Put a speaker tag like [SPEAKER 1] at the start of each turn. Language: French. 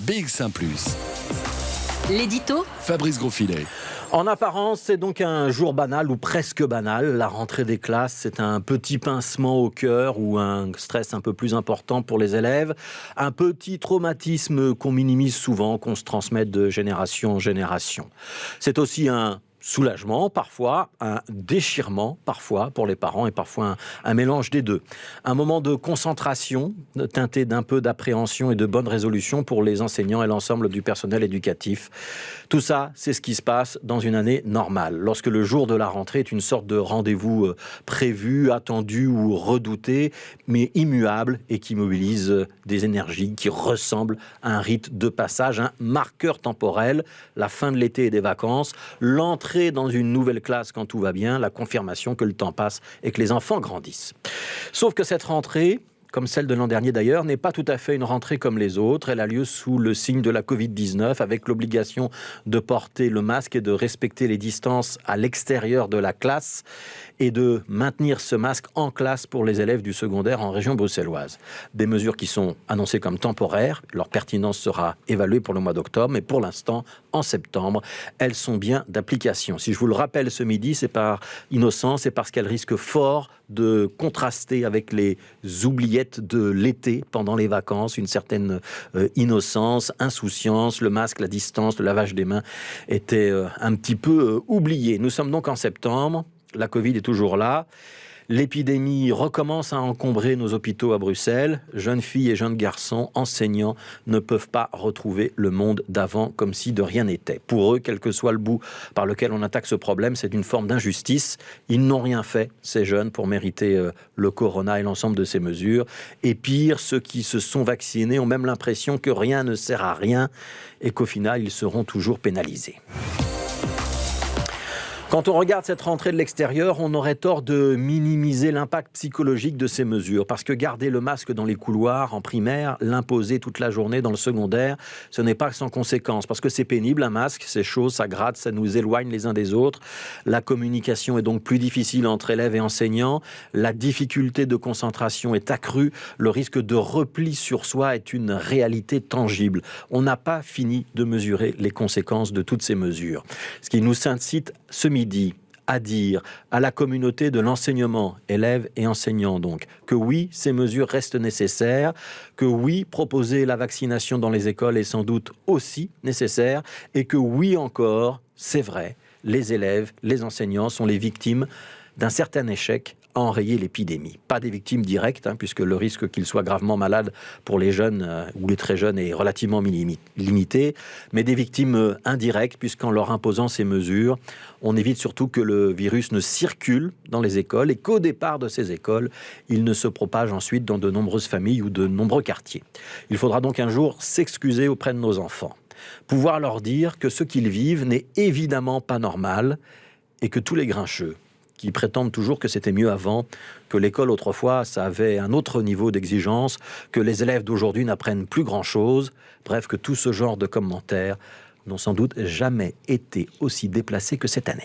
[SPEAKER 1] BX1 +.
[SPEAKER 2] L'édito
[SPEAKER 1] Fabrice Grosfilet.
[SPEAKER 3] En apparence, c'est donc un jour banal ou presque banal. La rentrée des classes, c'est un petit pincement au cœur ou un stress un peu plus important pour les élèves. Un petit traumatisme qu'on minimise souvent, qu'on se transmet de génération en génération. C'est aussi un soulagement parfois, un déchirement parfois pour les parents et parfois un mélange des deux. Un moment de concentration teinté d'un peu d'appréhension et de bonne résolution pour les enseignants et l'ensemble du personnel éducatif. Tout ça, c'est ce qui se passe dans une année normale, lorsque le jour de la rentrée est une sorte de rendez-vous prévu, attendu ou redouté, mais immuable et qui mobilise des énergies, qui ressemble à un rite de passage, un marqueur temporel, la fin de l'été et des vacances, l'entrée dans une nouvelle classe quand tout va bien, la confirmation que le temps passe et que les enfants grandissent. Sauf que cette rentrée, comme celle de l'an dernier d'ailleurs, n'est pas tout à fait une rentrée comme les autres. Elle a lieu sous le signe de la Covid-19, avec l'obligation de porter le masque et de respecter les distances à l'extérieur de la classe et de maintenir ce masque en classe pour les élèves du secondaire en région bruxelloise. Des mesures qui sont annoncées comme temporaires, leur pertinence sera évaluée pour le mois d'octobre, mais pour l'instant, en septembre, elles sont bien d'application. Si je vous le rappelle ce midi, c'est par innocence, c'est parce qu'elles risquent fort de contraster avec les oubliettes de l'été pendant les vacances, une certaine innocence, insouciance, le masque, la distance, le lavage des mains étaient un petit peu oubliés. Nous sommes donc en septembre, la Covid est toujours là. L'épidémie recommence à encombrer nos hôpitaux à Bruxelles. Jeunes filles et jeunes garçons, enseignants, ne peuvent pas retrouver le monde d'avant comme si de rien n'était. Pour eux, quel que soit le bout par lequel on attaque ce problème, c'est une forme d'injustice. Ils n'ont rien fait, ces jeunes, pour mériter le corona et l'ensemble de ces mesures. Et pire, ceux qui se sont vaccinés ont même l'impression que rien ne sert à rien et qu'au final, ils seront toujours pénalisés. Quand on regarde cette rentrée de l'extérieur, on aurait tort de minimiser l'impact psychologique de ces mesures. Parce que garder le masque dans les couloirs en primaire, l'imposer toute la journée dans le secondaire, ce n'est pas sans conséquence. Parce que c'est pénible, un masque, c'est chaud, ça gratte, ça nous éloigne les uns des autres. La communication est donc plus difficile entre élèves et enseignants. La difficulté de concentration est accrue. Le risque de repli sur soi est une réalité tangible. On n'a pas fini de mesurer les conséquences de toutes ces mesures. Ce qui nous incite ce midi à dire à la communauté de l'enseignement, élèves et enseignants donc, que oui, ces mesures restent nécessaires, que oui, proposer la vaccination dans les écoles est sans doute aussi nécessaire, et que oui encore, c'est vrai, les élèves, les enseignants sont les victimes d'un certain échec à enrayer l'épidémie. Pas des victimes directes, puisque le risque qu'ils soient gravement malades pour les jeunes ou les très jeunes est relativement limité, mais des victimes indirectes, puisqu'en leur imposant ces mesures, on évite surtout que le virus ne circule dans les écoles et qu'au départ de ces écoles, il ne se propage ensuite dans de nombreuses familles ou de nombreux quartiers. Il faudra donc un jour s'excuser auprès de nos enfants, pouvoir leur dire que ce qu'ils vivent n'est évidemment pas normal et que tous les grincheux qui prétendent toujours que c'était mieux avant, que l'école autrefois, ça avait un autre niveau d'exigence, que les élèves d'aujourd'hui n'apprennent plus grand-chose, bref, que tout ce genre de commentaires n'ont sans doute jamais été aussi déplacés que cette année.